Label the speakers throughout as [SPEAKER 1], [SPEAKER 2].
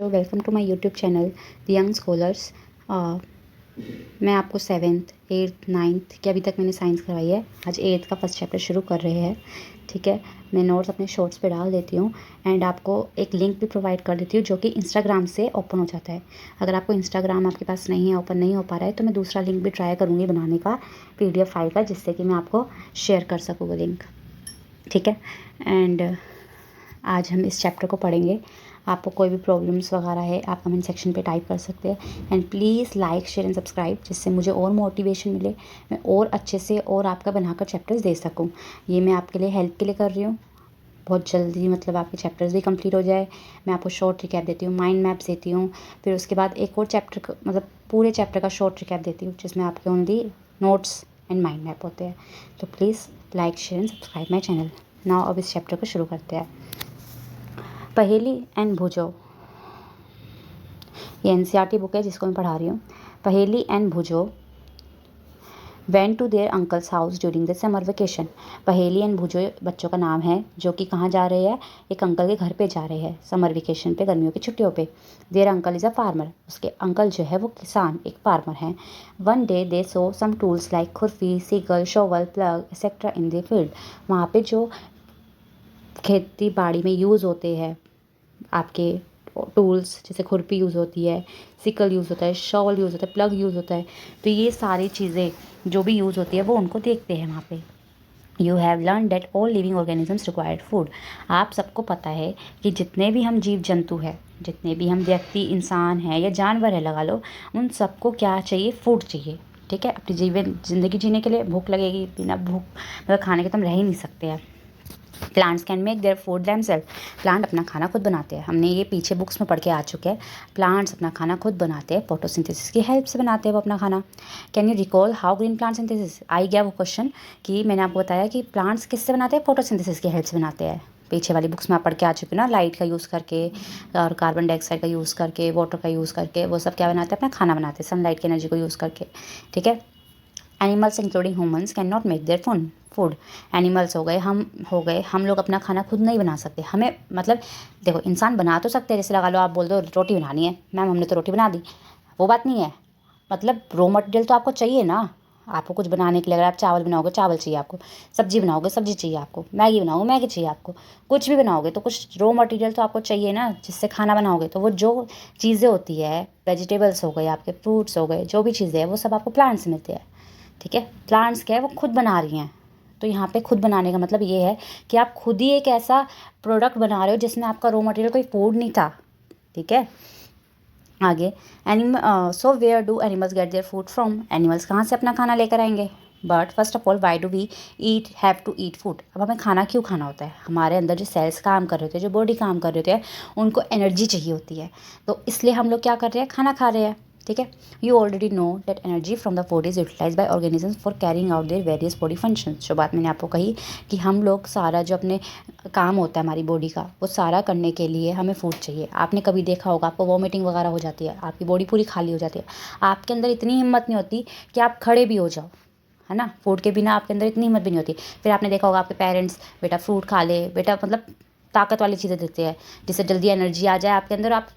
[SPEAKER 1] तो welcome to my YouTube channel the young scholars. मैं आपको सेवेंथ एट्थ नाइन्थ की अभी तक मैंने साइंस करवाई है। आज एट्थ का फर्स्ट चैप्टर शुरू कर रहे हैं। ठीक है, मैं नोट्स अपने शॉर्ट्स पे डाल देती हूँ एंड आपको एक लिंक भी प्रोवाइड कर देती हूँ जो कि इंस्टाग्राम से ओपन हो जाता है। अगर आपको इंस्टाग्राम आपके पास नहीं है, ओपन नहीं हो पा रहा है, तो मैं दूसरा लिंक भी ट्राई करूँगी बनाने का PDF फाइल का, जिससे कि मैं आपको शेयर कर सकूँ वो लिंक। ठीक है, एंड आज हम इस चैप्टर को पढ़ेंगे। आपको कोई भी प्रॉब्लम्स वगैरह है आप कमेंट सेक्शन पे टाइप कर सकते हैं and please like share and subscribe, जिससे मुझे और मोटिवेशन मिले, मैं और अच्छे से और आपका बनाकर चैप्टर्स दे सकूं। ये मैं आपके लिए हेल्प के लिए कर रही हूँ। बहुत जल्दी मतलब आपके चैप्टर्स भी कंप्लीट हो जाए। मैं आपको शॉर्ट रिकैप देती हूँ, माइंड मैप्स देती हूँ, फिर उसके बाद एक और चैप्टर मतलब पूरे चैप्टर का शॉर्ट रिकैप देती हूँ, जिसमें आपके only notes and mind map होते हैं। तो please like share and subscribe my channel. Now अब इस चैप्टर को शुरू करते हैं। पहेली एंड भुजो, ये NCERT बुक है जिसको मैं पढ़ा रही हूँ। Paheli and Bhujo went to their uncle's house during the summer vacation. Paheli and Bhujo बच्चों का नाम है जो कि कहाँ जा रहे हैं, एक अंकल के घर पे जा रहे हैं समर वेकेशन पे, गर्मियों की छुट्टियों पे। Their uncle is a farmer, उसके अंकल जो है वो किसान, एक फार्मर हैं। One day they saw some tools like खुरपी, sickle, shovel, plough etcetera in the field. वहाँ पे जो खेती बाड़ी में यूज़ होते हैं आपके टूल्स, जैसे खुरपी यूज़ होती है, सिकल यूज़ होता है, शॉवल यूज़ होता है, प्लग यूज़ होता है, तो ये सारी चीज़ें जो भी यूज़ होती है वो उनको देखते हैं वहाँ पे। You have learn that all living organisms required food. आप सबको पता है कि जितने भी हम जीव जंतु हैं, जितने भी हम व्यक्ति, इंसान हैं या जानवर है लगा लो, उन सबको क्या चाहिए, फूड चाहिए। ठीक है, अपनी जीवन ज़िंदगी जीने के लिए भूख लगेगी, बिना भूख मतलब खाने के तो हम रह ही नहीं सकते हैं। Plants can make their food themselves. Plant अपना खाना खुद बनाते हैं, हमने ये पीछे बुक्स में पढ़ के आ चुके हैं। प्लांट्स अपना खाना खुद बनाते हैं, फोटोसिंथेसिस की हेल्प से बनाते हैं वो अपना खाना। Can you recall how green plant synthesis, आई गया वो क्वेश्चन कि मैंने आपको बताया कि प्लांट्स किससे बनाते हैं, फोटोसिंथेसिस की हेल्प से बनाते हैं। पीछे वाली बुक्स में आप पढ़ के आ चुके हो ना, लाइट का यूज़ करके और कार्बन डाइऑक्साइड का यूज़ करके, वाटर का यूज़ करके, वो सब क्या बनाते हैं, अपना खाना बनाते हैं सनलाइट की एनर्जी को यूज़ करके। ठीक है, animals including humans can not make their food. Animals हो गए, हम लोग अपना खाना खुद नहीं बना सकते। हमें मतलब देखो, इंसान बना तो सकते हैं, जैसे लगा लो आप बोल दो रोटी बनानी है, मैम हमने तो रोटी बना दी, वो बात नहीं है। मतलब रॉ मटेरियल तो आपको चाहिए ना। आपको कुछ बनाने के लिए, अगर आप चावल बनाओगे चावल चाहिए आपको, सब्जी बनाओगे सब्जी चाहिए आपको, मैगी बनाओगे मैगी चाहिए आपको, कुछ भी बनाओगे तो कुछ रॉ मटेरियल तो आपको चाहिए ना, जिससे खाना बनाओगे। तो वो जो चीज़ें होती है, वेजिटेबल्स हो गए आपके, फ्रूट्स हो गए, जो भी चीज़ें हैं वो सब आपको प्लांट से मिलती है। ठीक है, प्लांट्स क्या है, वो खुद बना रही हैं। तो यहाँ पे खुद बनाने का मतलब ये है कि आप खुद ही एक ऐसा प्रोडक्ट बना रहे हो जिसमें आपका रॉ मटेरियल कोई फूड नहीं था। ठीक है, आगे so where do animals get their food from. Animals कहाँ से अपना खाना लेकर आएंगे। But first of all why do we have to eat food. अब हमें खाना क्यों खाना होता है, हमारे अंदर जो सेल्स काम कर रहे होते हैं, जो बॉडी काम कर रहे होते हैं, उनको एनर्जी चाहिए होती है, तो इसलिए हम लोग क्या कर रहे हैं, खाना खा रहे हैं। ठीक है, you already know that energy from the food is utilise by organisms for carrying out their various body functions. जो बात मैंने आपको कही कि हम लोग सारा जो अपने काम होता है हमारी बॉडी का, वो सारा करने के लिए हमें फूड चाहिए। आपने कभी देखा होगा, आपको वॉमिटिंग वगैरह हो जाती है, आपकी बॉडी पूरी खाली हो जाती है, आपके अंदर इतनी हिम्मत नहीं होती कि आप खड़े भी हो जाओ, है ना। फूड के बिना आपके अंदर इतनी हिम्मत भी नहीं होती। फिर आपने देखा होगा आपके पेरेंट्स, बेटा फ्रूट खा ले, बेटा मतलब ताकत वाली चीज़ें देते हैं जिससे जल्दी एनर्जी आ जाए आपके अंदर, आप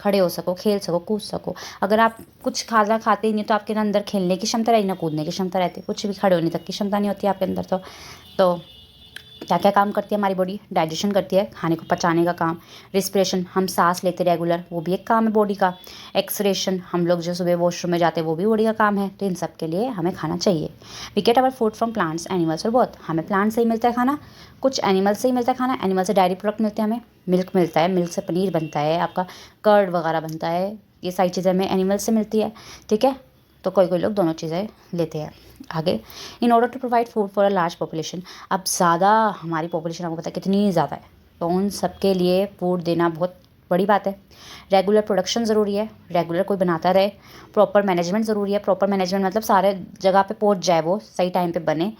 [SPEAKER 1] खड़े हो सको, खेल सको, कूद सको। अगर आप कुछ खाना खाते ही नहीं तो आपके अंदर खेलने की क्षमता रही ना कूदने की क्षमता रहती, कुछ भी खड़े होने तक की क्षमता नहीं होती आपके अंदर। तो क्या क्या काम करती है हमारी बॉडी, डाइजेशन करती है, खाने को पचाने का काम। रिस्पिरेशन, हम सांस लेते रेगुलर, वो भी एक काम है बॉडी का। एक्सक्रेशन, हम लोग जो सुबह वॉशरूम में जाते हैं, वो भी बॉडी का काम है। तो इन सब के लिए हमें खाना चाहिए। We get our food from plants animals और बोथ। हमें प्लांट से ही मिलता है खाना, कुछ एनिमल से ही मिलता है खाना। एनिमल से डायरी प्रोडक्ट मिलते हैं, हमें मिल्क मिलता है, मिल्क से पनीर बनता है, आपका कर्ड वगैरह बनता है, ये सारी चीज़ें हमें एनिमल से मिलती है। ठीक है, तो कोई कोई लोग दोनों चीज़ें लेते हैं। आगे, in order to provide food for a large population. अब ज़्यादा हमारी पॉपुलेशन आपको पता है कितनी ज़्यादा है, तो उन सब के लिए फूड देना बहुत बड़ी बात है। रेगुलर प्रोडक्शन ज़रूरी है, रेगुलर कोई बनाता रहे। प्रॉपर मैनेजमेंट ज़रूरी है। प्रॉपर मैनेजमेंट मतलब सारे जगह पे पहुंच जाए, वो सही टाइम पे बने,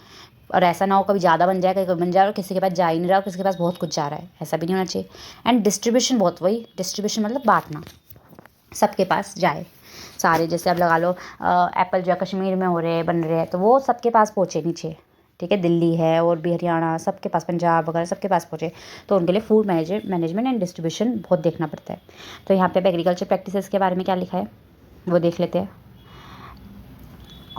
[SPEAKER 1] और ऐसा ना हो कभी ज़्यादा बन जाए, कभी बन जाए और किसी के पास जा ही नहीं रहा और किसी के पास बहुत कुछ जा रहा है, ऐसा भी नहीं होना चाहिए। एंड डिस्ट्रीब्यूशन, बहुत वही डिस्ट्रीब्यूशन मतलब बांटना, सबके पास जाए सारे। जैसे अब लगा लो एप्पल जो है कश्मीर में हो रहे हैं, बन रहे हैं, तो वो सबके पास पहुँचे नीचे। ठीक है, दिल्ली है और भी हरियाणा सबके पास, पंजाब वगैरह सबके पास पहुँचे, तो उनके लिए फूड मैनेजमेंट एंड डिस्ट्रीब्यूशन बहुत देखना पड़ता है। तो यहाँ पे एग्रीकल्चर प्रैक्टिसेस के बारे में क्या लिखा है वो देख लेते हैं।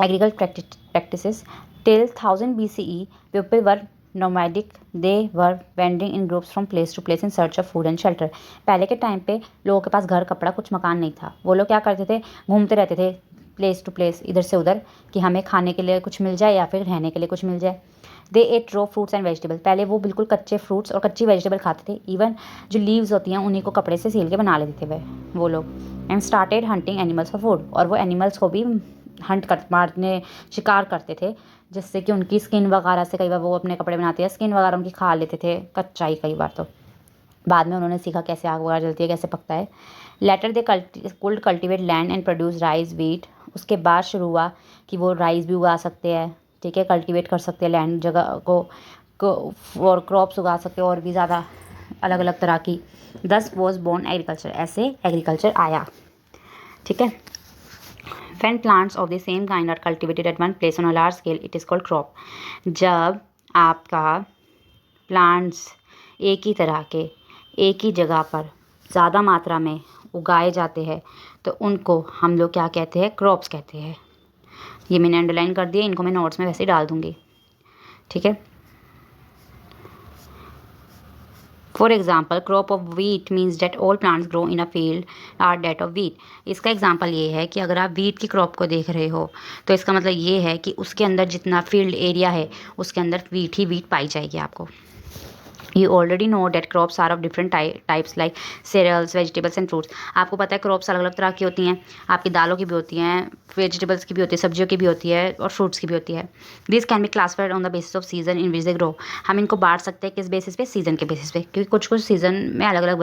[SPEAKER 1] Agriculture practices till 1000 BCE people were nomadic, they were wending in groups from place to place in search of food and shelter. पहले के टाइम पे लोगों के पास घर, कपड़ा, कुछ मकान नहीं था, वो लोग क्या करते थे, घूमते रहते थे प्लेस टू प्लेस, इधर से उधर, कि हमें खाने के लिए कुछ मिल जाए या फिर रहने के लिए कुछ मिल जाए। They eat raw fruits and vegetable, पहले वो बिल्कुल कच्चे फ्रूट्स और कच्ची वेजिटेबल खाते थे, इवन जो लीव्स होती हैं उन्हीं को कपड़े से सील के बना लेते थे वो लोग। And started hunting animals for food, और वो एनिमल्स को भी हंट कर मारने, शिकार करते थे, जिससे कि उनकी स्किन वगैरह से कई बार वो अपने कपड़े बनाते हैं, स्किन वगैरह उनकी खा लेते थे, कच्चा ही कई बार। तो बाद में उन्होंने सीखा कैसे आग वगैरह जलती है, कैसे पकता है। Later they could cultivate land and produce rice wheat, उसके बाद शुरू हुआ कि वो राइस भी उगा सकते हैं, ठीक है, कल्टिवेट कर सकते हैं लैंड जगह को और क्रॉप्स उगा सकते हैं और भी ज़्यादा अलग अलग तरह की। दस वॉज बोर्न एग्रीकल्चर, ऐसे एग्रीकल्चर आया, ठीक है। When plants of the same kind are cultivated at one place on a large scale, it is called crop. जब आपका प्लांट्स एक ही तरह के एक ही जगह पर ज़्यादा मात्रा में उगाए जाते हैं तो उनको हम लोग क्या कहते हैं, क्रॉप्स कहते हैं। ये मैंने अंडरलाइन कर दिया, इनको मैं नोट्स में वैसे ही डाल दूँगी, ठीक है। For example crop of wheat means that all plants grow in a field are that of wheat. इसका एग्जाम्पल ये है कि अगर आप वीट की क्रॉप को देख रहे हो तो इसका मतलब ये है कि उसके अंदर जितना फील्ड एरिया है उसके अंदर वीट ही वीट पाई जाएगी आपको। You already know that crops are of different types like cereals, vegetables and fruits. आपको पता है क्रॉप्स अलग अलग तरह की होती हैं, आपकी दालों की भी होती हैं, वेजिटेबल्स की भी होती है, सब्जियों की भी होती है और फ्रूट्स की भी होती है। This can be classified on the basis off season in which they grow. हम इनको बांट सकते हैं किस बेसिस पे, सीजन के बेसिस पे, क्योंकि कुछ कुछ सीजन में अलग अलग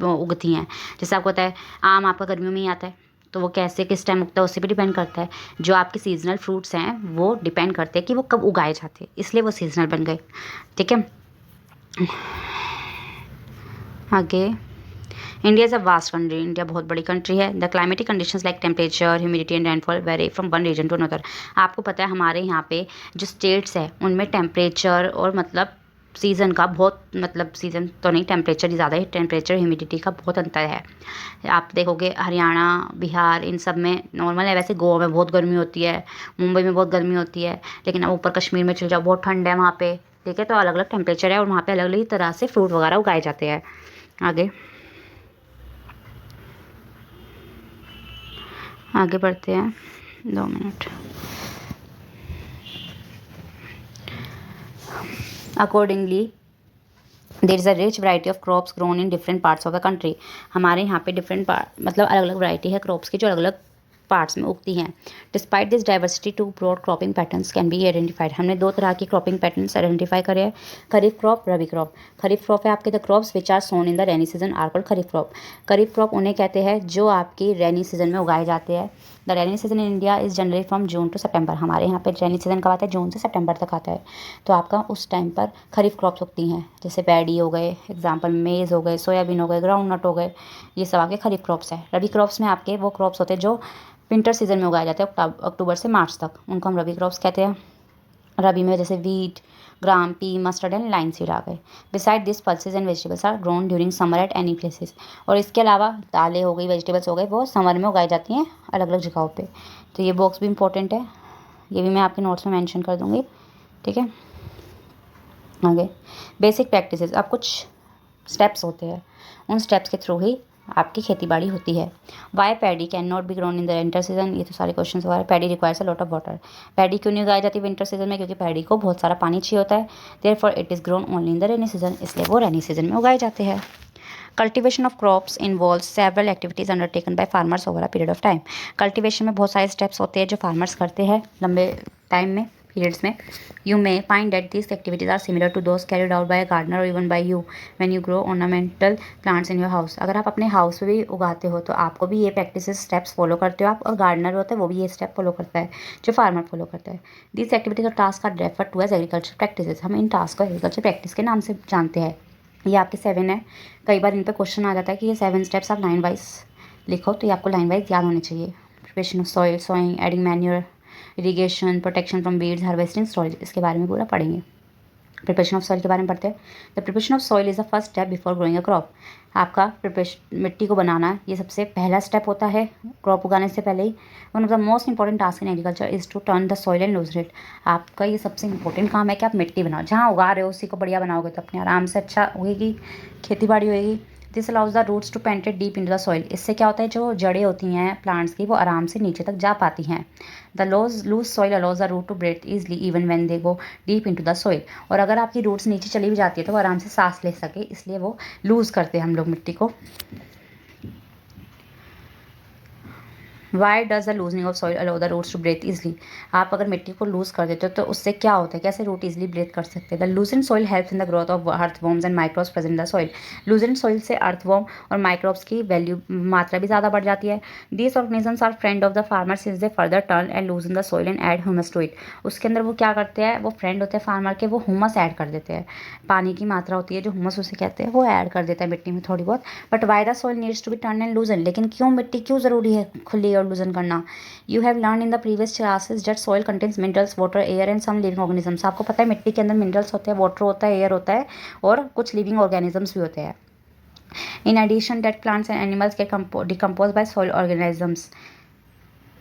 [SPEAKER 1] उगती हैं। जैसे आपको पता है आम आपका गर्मियों में ही आता है, तो वो कैसे किस टाइम उगता है उससे भी डिपेंड करता है। जो आपके सीजनल फ्रूट्स हैं वो डिपेंड करते हैं कि वो कब उगाए जाते हैं, इसलिए वो सीजनल बन गए, ठीक है। आगे, India is a vast country, India बहुत बड़ी कंट्री है। The climatic conditions like temperature, humidity and rainfall vary from one region to another. आपको पता है हमारे यहाँ पे जो स्टेट्स है उनमें टेम्परेचर और मतलब सीज़न का बहुत, मतलब सीज़न तो नहीं, टेम्परेचर ही ज़्यादा है, टेम्परेचर ह्यूमिडिटी का बहुत अंतर है। आप देखोगे हरियाणा, बिहार, इन सब में नॉर्मल है। वैसे गोवा में बहुत गर्मी होती है, मुंबई में बहुत गर्मी होती है, लेकिन अब ऊपर कश्मीर में चल जाओ बहुत ठंड है वहाँ पे, ठीक है। तो अलग अलग टेम्परेचर है और वहाँ पे अलग अलग तरह से फ्रूट वगैरह उगाए जाते हैं। आगे आगे बढ़ते हैं, 2 minute. Accordingly there is a rich variety of crops grown in different parts of the country. हमारे यहाँ पे डिफरेंट मतलब अलग अलग वैरायटी है क्रॉप्स की जो अलग अलग पार्ट्स में उगती हैं। Despite this diversity two broad cropping patterns can be identified. हमने 2 तरह की क्रॉपिंग पैटर्न्स आइडेंटिफाई करे हैं, kharif crop, rabi crop. Kharif crop है आपके the crops which are sown in the rainy season are called kharif crop. Kharif crop उन्हें कहते हैं जो आपकी रेनी सीजन में उगाए जाते हैं। The rainy season in India is generally from June to September. हमारे यहाँ पे रेनी सीजन कब आता है, जून से सितंबर तक आता है। तो आपका उस टाइम पर खरीफ क्रॉप्स उगती हैं, जैसे पैडी हो गए, एग्जाम्पल मेज़ हो गए, सोयाबीन हो गए, ग्राउंड नट हो गए, ये सब आपके खरीफ क्रॉप्स हैं। रबी क्रॉप्स में आपके वो क्रॉप्स होते हैं जो विंटर सीजन में उगाए जाते हैं, अक्टूबर से मार्च तक, उनको हम रबी क्रॉप्स कहते हैं। रबी में जैसे wheat, gram, pea, mustard and linseed आ गए। Beside this pulses and vegetables are grown during summer at any places. और इसके अलावा दालें हो गई, वेजिटेबल्स हो गए, वो समर में उगाई जाती हैं अलग अलग जगहों पे। तो ये बॉक्स भी इंपॉर्टेंट है, ये भी मैं आपके नोट्स में मेंशन कर दूँगी, ठीक है। आगे बेसिक प्रैक्टिसेस, अब कुछ स्टेप्स होते हैं, उन स्टेप्स के थ्रू ही आपकी खेती बाड़ी होती है। Why paddy can not be grown in the winter season, ये तो सारे क्वेश्चन हुआ है। Paddy requires a lot of water. Paddy क्यों नहीं उगाई जाती विंटर सीजन में, क्योंकि पैडी को बहुत सारा पानी चाहिए होता है। Therefore it is grown only in the rainy season, इसलिए वो रेनी सीजन में उगाए जाते हैं। Cultivation of crops involves several activities undertaken by farmers over a period of time. Cultivation में बहुत सारे स्टेप्स होते हैं जो फार्मर्स करते हैं लंबे टाइम में, पीरियड्स में। You may find that these activities are similar to those carried out by a gardener or even by you when you grow ornamental plants in your house। अगर आप अपने हाउस में भी उगाते हो तो आपको भी ये प्रैक्टिसेस स्टेप्स फॉलो करते हो आप, और गार्डनर होता है वो भी ये स्टेप फॉलो करता है जो फार्मर फॉलो करता है। दिस एक्टिविटीज और task are refer to as agriculture practices. हम इन टास्क को एग्रीकल्चर प्रैक्टिस के नाम से जानते हैं। ये आपके 7 है, कई बार इन पर क्वेश्चन आ जाता है कि ये 7 स्टेप्स आप लाइन वाइज लिखो, तो ये आपको लाइन वाइज याद होने चाहिए। Preparation of soil, sowing, adding manure, irrigation, protection from weeds, harvesting, storage, इसके बारे में पूरा पढ़ेंगे। प्रिपरेशन ऑफ सॉइल के बारे में पढ़ते हैं। The preparation of soil is the first step before growing a crop. आपका प्रिपरेशन, मिट्टी को बनाना, ये सबसे पहला स्टेप होता है क्रॉप उगाने से पहले ही। One of the most important task in agriculture is to turn the soil and loosen it. आपका ये सबसे इंपॉर्टेंट काम है कि आप मिट्टी बनाओ, जहाँ उगा रहे हो उसी को बढ़िया बनाओगे तो अपने आराम से अच्छा होगी, खेती बाड़ी होगी। This allows the roots to penetrate deep in the soil. इससे क्या होता है, जो जड़ें होती हैं प्लांट्स की वो आराम से नीचे तक जा पाती हैं। The loose soil allows the root to breathe easily even when they go deep into the soil. और अगर आपकी रूट्स नीचे चली भी जाती है तो वो आराम से सांस ले सके, इसलिए वो लूज़ करते हैं हम लोग मिट्टी को। Why does the loosening of soil allow the roots to breathe easily. आप अगर मिट्टी को लूज कर देते हो तो उससे क्या होता है, कैसे रूट ईजिली ब्रेथ कर सकते हैं। The loosen soil helps in the growth of earthworms and microbes present in the soil. Loosen soil से अर्थवॉर्म और माइक्रोब्स की वैल्यू मात्रा भी ज़्यादा बढ़ जाती है। These organisms are friend of the farmer since they further turn and loosen the soil and add humus to it. उसके अंदर वो क्या करते हैं, वो फ्रेंड होते हैं फार्मर के, वो ह्यूमस ऐड कर देते हैं। पानी की मात्रा होती है जो ह्यूमस उसे कहते हैं, वो ऐड कर देता है मिट्टी में थोड़ी बहुत। But why the soil needs to be turn and loosen. लेकिन क्यों मिट्टी क्यों ज़रूरी है खुली और लूजन करना। You have learned in the previous classes that soil contains minerals, water, air and some living organisms। आपको पता है मिट्टी के अंदर मिनरल्स होते हैं, वाटर होता है, एयर होता है और कुछ लिविंग ऑर्गेनिजम्स भी होते हैं। In addition dead plants and animals get decompose by soil organisms.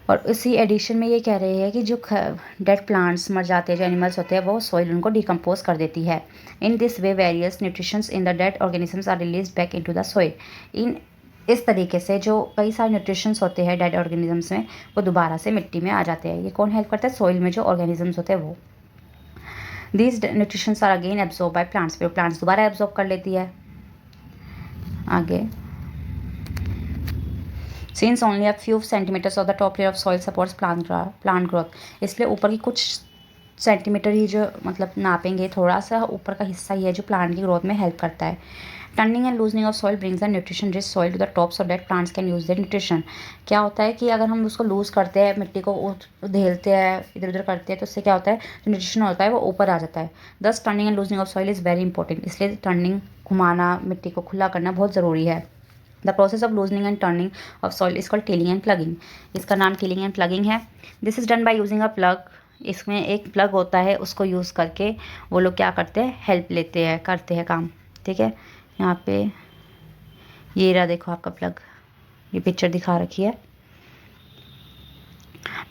[SPEAKER 1] और इसी एडिशन में ये कह रहे हैं कि जो डेड प्लांट्स मर जाते हैं, जो एनिमल्स होते हैं, वो सॉइल उनको डिकम्पोज कर देती है। In this way various nutritions in the dead organisms are release back into the soil. इन इस तरीके से जो कई सारे न्यूट्रिशंस होते हैं डेड ऑर्गेनिजम्स में, वो दोबारा से मिट्टी में आ जाते हैं। ये कौन हेल्प करता है, सॉइल में जो ऑर्गेनिजम्स होते हैं वो। These nutritions are again absorb by plants. फिर प्लांट्स दोबारा एब्जॉर्ब कर लेती है। आगे, since only a few centimetres of the top layer of soil supports plant growth. इसलिए ऊपर की कुछ सेंटीमीटर ही जो मतलब नापेंगे, थोड़ा सा ऊपर का हिस्सा ही है जो प्लांट की ग्रोथ में हेल्प करता है। Turning and loosening of soil brings the nutrition rich soil to the top so that plants can use the nutrition. क्या होता है कि अगर हम उसको लूज़ करते हैं, मिट्टी को उधेलते हैं, इधर उधर करते हैं, तो उससे क्या होता है, जो न्यूट्रिशन होता है वो ऊपर आ जाता है। दस turning and loosening of soil is very important. इसलिए टर्निंग, घुमाना, मिट्टी को खुला करना बहुत ज़रूरी है। The process of loosening and turning of soil is called tilling and plugging. इसका नाम टिलिंग एंड प्लगिंग है। This is done by using a plug. इसमें एक प्लग होता है, उसको यूज़ करके वो लोग क्या करते हैं, हेल्प लेते हैं, करते हैं काम। ठीक है, यहाँ पे ये रहा, देखो आपका प्लग, ये पिक्चर दिखा रखी है।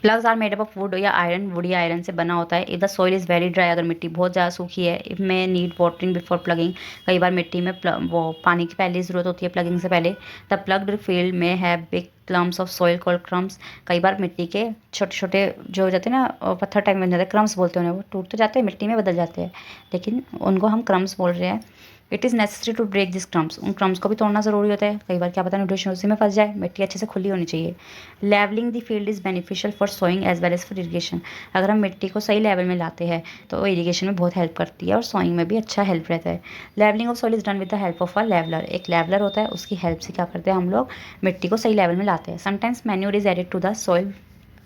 [SPEAKER 1] Ploughs are made up of wood या आयरन। वुड या आयरन से बना होता है। If the soil is very dry, अगर मिट्टी बहुत ज़्यादा सूखी है, इफ में नीड वाटरिंग बिफोर प्लगिंग। कई बार मिट्टी में वो पानी की पहले ज़रूरत होती है प्लगिंग से पहले। द प्लग्ड फील्ड में have big clumps of soil called crumbs. कई बार मिट्टी के छोटे छोटे जो हो जाते हैं ना, पत्थर टाइप में बन जाते हैं, क्रम्स बोलते हैं उन्हें। वो टूट तो जाते हैं, मिट्टी में बदल जाते हैं, लेकिन उनको हम क्रम्स बोल रहे हैं। It is necessary to break this crumbs. उन क्रम्स को भी तोड़ना ज़रूरी होता है। कई बार क्या पता न्यूट्रिशन उसी में फंस जाए। मिट्टी अच्छे से खुली होनी चाहिए। Levelling the field is beneficial for sowing as well as for irrigation. अगर हम मिट्टी को सही लेवल में लाते हैं तो इरीगेशन में बहुत हेल्प करती है और सोइंग में भी अच्छा हेल्प रहता है। Levelling of soil is done with the help of a leveller. एक लेवलर होता है, उसकी हेल्प से क्या करते हैं हम लोग, मिट्टी को सही लेवल में लाते हैं। Sometimes manure is added to the soil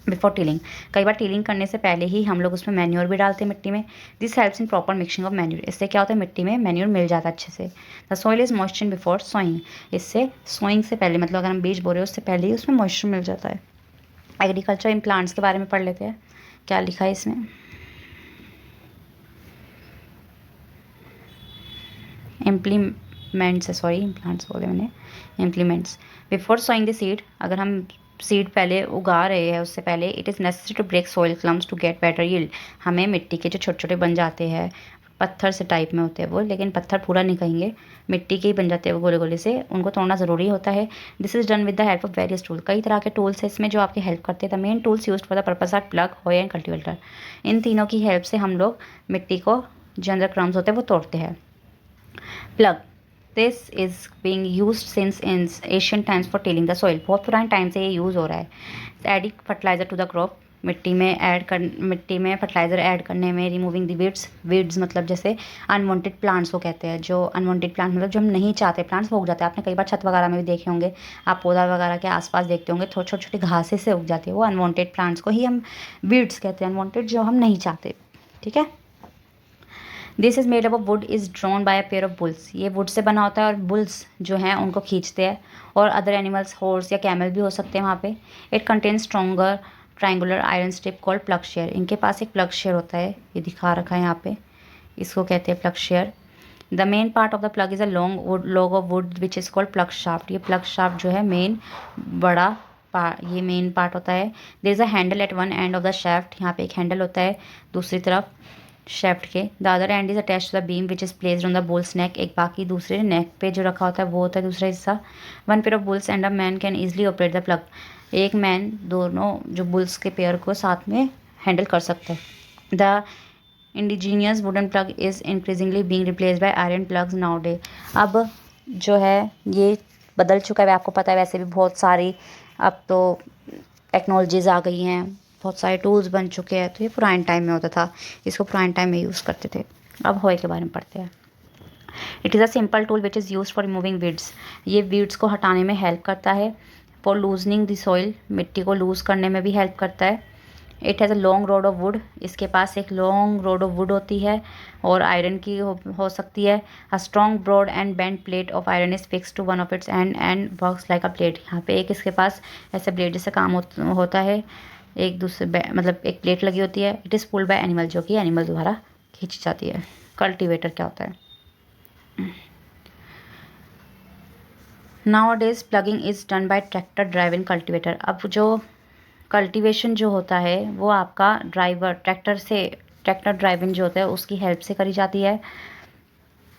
[SPEAKER 1] before tilling. कई बार टिलिंग करने से पहले ही हम लोग उसमें मैन्योर भी डालते हैं मिट्टी में। This helps in proper mixing of manure. इससे क्या होता है, मिट्टी में मैन्योर मिल जाता है अच्छे से। The soil is moisture before sowing. इससे सोइंग से पहले, मतलब अगर हम बीज बो रहे हो उससे पहले ही उसमें मॉइस्चर मिल जाता है। एग्रीकल्चर इन प्लांट्स के बारे में पढ़ लेते हैं, क्या लिखा है इसमें। इम्प्लीमेंट्स है, सॉरी इम्प्लांट्स बोले मैंने, implements. Before sowing the seed, अगर हम सीड पहले उगा रहे हैं उससे पहले, it is necessary to break soil clumps to get better yield. हमें मिट्टी के जो छोटे छोटे बन जाते हैं, पत्थर से टाइप में होते हैं वो, लेकिन पत्थर पूरा नहीं कहेंगे, मिट्टी के ही बन जाते हैं वो गोले गोले से, उनको तोड़ना ज़रूरी होता है। This is done with the help of various tool. कई तरह के टूल्स हैं इसमें जो आपकी हेल्प करते हैं। The main tools used for the purpose are plough, hoe and cultivator. इन तीनों की हेल्प से हम लोग मिट्टी को जो अंदर क्रम्स होते हैं वो तोड़ते हैं। Plough, this is being used since in ancient times for tilling the soil. बहुत पुराने टाइम से ये यूज़ हो रहा है। Adding fertiliser to the crop, मिट्टी में फर्टिलाइज़र ऐड करने में। रिमूविंग द वीड्स मतलब जैसे अनवांटेड प्लांट्स वो कहते हैं, जो अनवांटेड प्लांट मतलब जो हम नहीं चाहते प्लांट्स वो उग जाते हैं। आपने कई बार छत वगैरह में भी देखे होंगे, आप पौधा वगैरह के आसपास देखते होंगे, थोड़ी छोटी छोटी घासें से उग जाती है, वो अनवांटेड प्लांट्स को ही हम वीड्स कहते हैं, अनवांटेड जो हम नहीं चाहते। ठीक है। This is made up of would is drawn by a pair of bulls. ये वुड से बना होता है और बुल्स जो हैं उनको खींचते हैं, और अदर एनिमल्स हॉर्स या कैमल भी हो सकते हैं वहाँ पे। It contains stronger triangular iron strip called plug share. इनके पास एक प्लग शेयर होता है, ये दिखा रखा है यहाँ पे, इसको कहते हैं plough share. The main part of the plough is a log of wood which is called plough shaft. ये प्लग शाफ्ट जो है मेन बड़ा ये मेन पार्ट होता है। There is a handle at one end of the shaft. यहाँ पे एक हैंडल होता है दूसरी तरफ शाफ्ट के। The other end is attach to the beam which is placed on the bull's neck. एक बाकी दूसरे नेक पे जो रखा होता है वो होता है दूसरा हिस्सा। One pair of bulls and a man can easily operate the plug. एक मैन दोनों जो बुल्स के पेयर को साथ में हैंडल कर सकता है। The indigenous wooden plug is increasingly being replaced by iron plugs nowadays. अब जो है ये बदल चुका है, आपको पता है वैसे भी बहुत सारी अब तो टेक्नोलॉजीज़ आ गई हैं, बहुत सारे टूल्स बन चुके हैं। तो ये पुराने टाइम में होता था, इसको पुराने टाइम में यूज़ करते थे। अब होए के बारे में पढ़ते हैं। It is a simple tool which is use for removing weeds. ये वीड्स को हटाने में हेल्प करता है। फॉर लूजनिंग द सॉइल, मिट्टी को लूज़ करने में भी हेल्प करता है। It has a long road of would. इसके पास एक लॉन्ग रोड ऑफ वुड होती है और आयरन की हो सकती है। A strong broad and bent plate of iron is fix to one of its end works like a plate. यहाँ पे एक इसके पास ऐसे ब्लेड जैसे काम होता है, एक दूसरे मतलब एक प्लेट लगी होती है। It is pulled bye animal, जो कि एनिमल द्वारा खींची जाती है। कल्टिवेटर क्या होता है? Nowadays plugging is done by tractor driven cultivator. अब जो कल्टीवेशन जो होता है वो आपका ट्रैक्टर ड्राइवन जो होता है उसकी हेल्प से करी जाती है।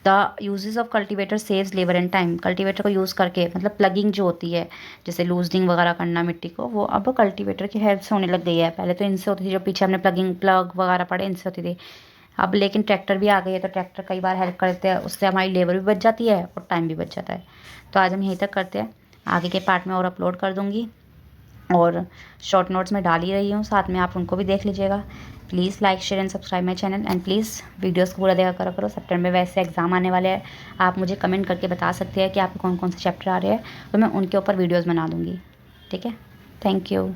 [SPEAKER 1] The uses of cultivator saves labour and time. Cultivator को यूज़ करके मतलब प्लगिंग जो होती है जैसे लूजनिंग वगैरह करना मिट्टी को, वो अब कल्टीवेटर की हेल्प से होने लग गई है। पहले तो इनसे होती थी, जो पीछे हमने प्लग वगैरह पढ़े इनसे होती थी। अब लेकिन ट्रैक्टर भी आ गई है तो ट्रैक्टर कई बार हेल्प करते हैं, उससे हमारी लेबर भी बच जाती है और टाइम भी बच जाता है। तो आज हम यहीं तक करते हैं, आगे के पार्ट में और अपलोड कर दूँगी और शॉर्ट नोट्स में डाल ही रही हूँ, साथ में आप उनको भी देख लीजिएगा। Please like share and subscribe my channel and please videos को पूरा देखा करो। सितंबर में वैसे एग्ज़ाम आने वाले हैं, आप मुझे कमेंट करके बता सकते हैं कि आपको कौन कौन से चैप्टर आ रहे हैं, तो मैं उनके ऊपर वीडियोज़ बना दूँगी। ठीक है, थैंक यू।